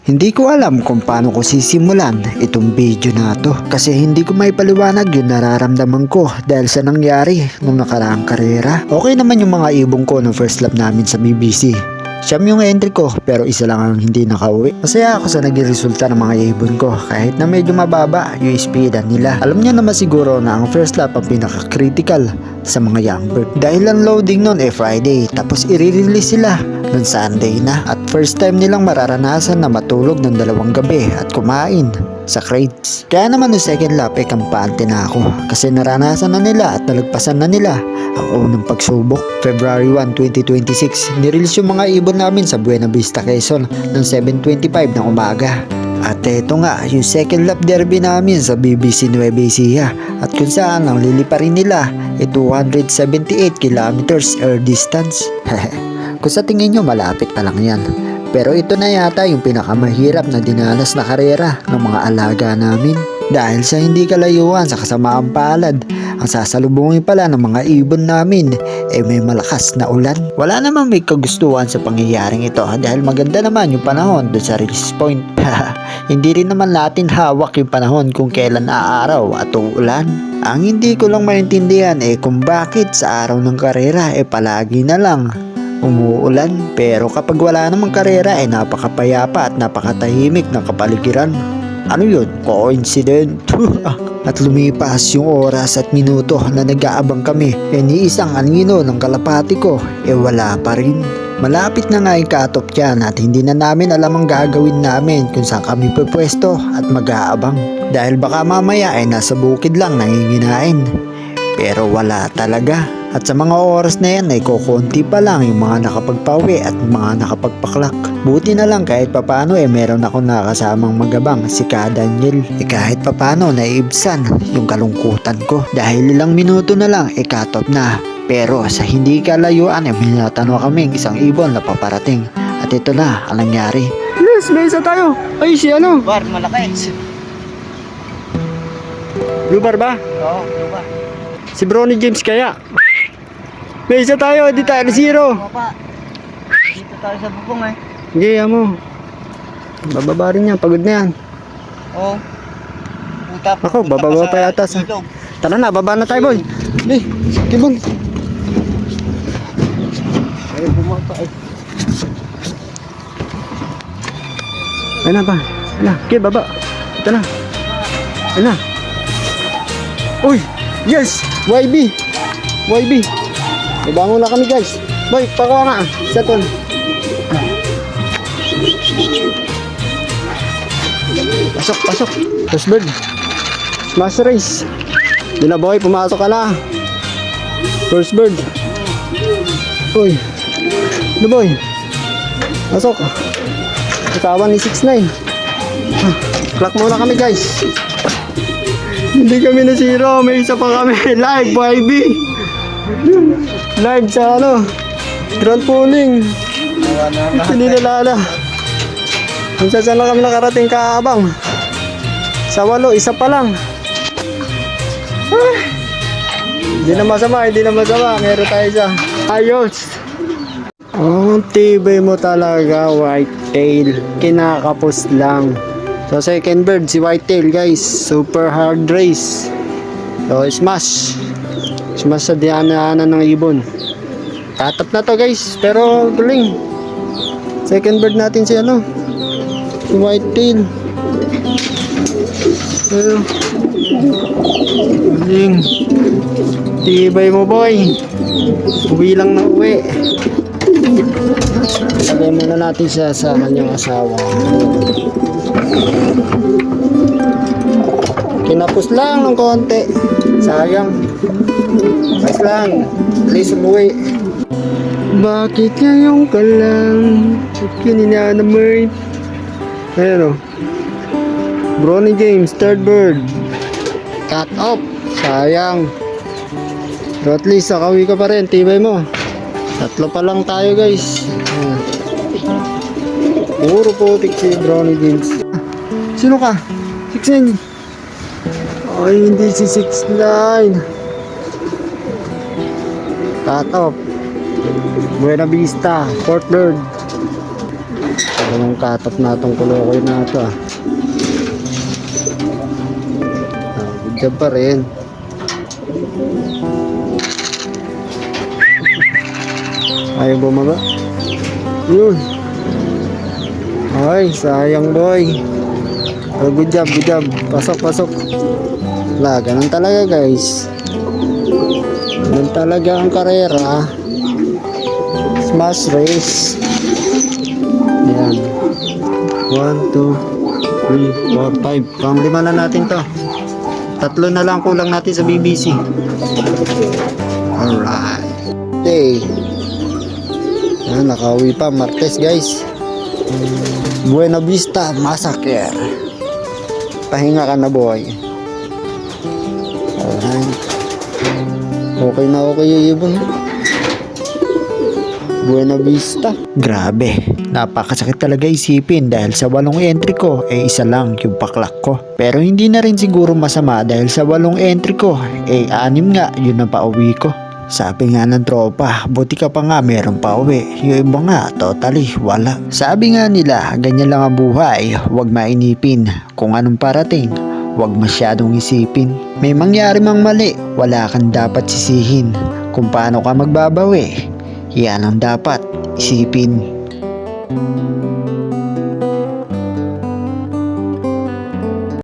Hindi ko alam kung paano ko sisimulan itong video na to kasi hindi ko may paliwanag yung nararamdaman ko dahil sa nangyari nung nakaraang karera. Okay naman yung mga ibong ko ng first lap namin sa BBC. Siyam yung entry ko pero isa lang ang hindi nakauwi. Masaya ako sa naging resulta ng mga ibon ko kahit na medyo mababa yung speedan nila. Alam niyo naman siguro na ang first lap ang pinaka-critical sa mga young bird. Dahil ang loading nun Friday tapos i-release sila ng Sunday na at first time nilang mararanasan na matulog ng 2 gabi at kumain sa crates. Kaya naman yung second lap kampante na ako kasi naranasan na nila at nalagpasan na nila ang unang pagsubok. February 1, 2026, nirelease yung mga ibon namin sa Buena Vista, Quezon ng 7:25 ng umaga. At eto nga, yung second lap derby namin sa BBC Nueva Ecija at kung saan ang liliparin nila 278 kilometers air distance. Kung sa tingin nyo malapit pa lang yan. Pero ito na yata yung pinakamahirap na dinanas na karera ng mga alaga namin. Dahil sa hindi kalayuan sa kasamaang palad, ang sasalubungin pala ng mga ibon namin may malakas na ulan. Wala naman may kagustuhan sa pangyayaring ito dahil maganda naman yung panahon doon sa release point. Hindi rin naman natin hawak yung panahon kung kailan aaraw at uulan. Ang hindi ko lang maintindihan kung bakit sa araw ng karera palagi na lang umuulan. Pero kapag wala namang karera napakapayapa at napakatahimik ng kapaligiran. Ano yun? Coincident? At lumipas yung oras at minuto na nag-aabang kami. Ni isang anino ng kalapati ko wala pa rin. Malapit na nga yung cut-off dyan at hindi na namin alam ang gagawin namin kung saan kami pupwesto at mag-aabang. Dahil baka mamaya nasa bukid lang nanginginain. Pero wala talaga. At sa mga oras na yan kukunti pa lang yung mga nakapagpawi at mga nakapagpaklak. Buti na lang kahit papano meron ako nakasamang magabang si Ka Daniel. Kahit papano naibsan yung kalungkutan ko. Dahil ilang minuto na lang cut off na. Pero sa hindi kalayuan minatanong kaming isang ibon na paparating. At ito na ang nangyari. Yes, may isa tayo. Ay, si ano? Bar, malaki. Blue bar ba? Oo, diba? Si Bronny James kaya. May isa tayo, di tayo na zero. Pa. Dito tayo sa bubong Hindi, mo. Bababa rin yan, pagod na yan. Oo. Puta, Ako, bababa pa yata sa... ilog. Tara na, baba na tayo, boy. Hey, kibon. Ay, bumapa Ayun na ba? Ayun na, okay, baba. Ito na. Ayun na. Uy, yes! YB! YB! Ibangon na kami guys. Boy, pakuha nga. Isa ton. Pasok, pasok. First bird. Smash race. Yun na boy, pumasok ka na. First bird. Uy. Ano boy? Pasok. Katawan ni 6'9". Clock muna kami guys. Hindi kami na zero. May isa pa kami. Live, YB. Live sa ground pooling. Hindi nalala. Kung saan lang kami nakarating kaabang. Sa 8, isa pa lang. Hindi na masama, hindi na masama. Meron tayo sa ayos. Oh, tibay mo talaga, whitetail. Kinakapos lang. So second bird, si whitetail guys. Super hard race. So smash. Smash sa diyanaanan ng ibon. Tatap na to guys. Pero galing. Second bird natin si si whitetail. Galing. Tibay mo boy. Uwi lang na uwi. Lagay muna natin siya sa kanyang asawa. Kinapos lang ng konti. Sayang. Mas lang. Please umuwi. Bakit ngayon ka lang? Kanina naman. Ayan Bronny James, third bird. Cut off. Sayang. Pero at least nakawi ka pa rin. Tibay mo. 3 pa lang tayo guys. Puro putik si Bronny James. Sino ka? 6'9". Ay, hindi si 6'9". Cut off. Buena Vista, fourth bird. Yung katap na itong kulokoy na ito ah. Good job pa rin. Ayaw bumaba. Yun. Ay, sayang boy. Oh, good job, good job. Pasok, pasok. Wala, ganun talaga guys. Ganun talaga ang karera. Smash race. Ayan. 1, 2, 3, 4, 5. Pang 5 na natin to. 3 na lang kulang natin sa BBC. Alright. Okay. Ayan, nakauwi pa. Martes guys. Buena Vista Massacre. Pahinga ka na boy. Alright. Okay na okay yung ibon. Buena Vista. Grabe, napakasakit talaga isipin dahil sa 8 entry ko, isa lang yung paklak ko. Pero hindi na rin siguro masama dahil sa 8 entry ko, 6 nga yun ang pauwi ko. Sabi nga ng tropa, buti ka pa nga meron pa uwi. Yung iba nga, totally wala. Sabi nga nila, ganyan lang ang buhay, huwag mainipin. Kung anong parating, huwag masyadong isipin. May mangyari mang mali, wala kang dapat sisihin. Kung paano ka magbabawi, yan ang dapat isipin.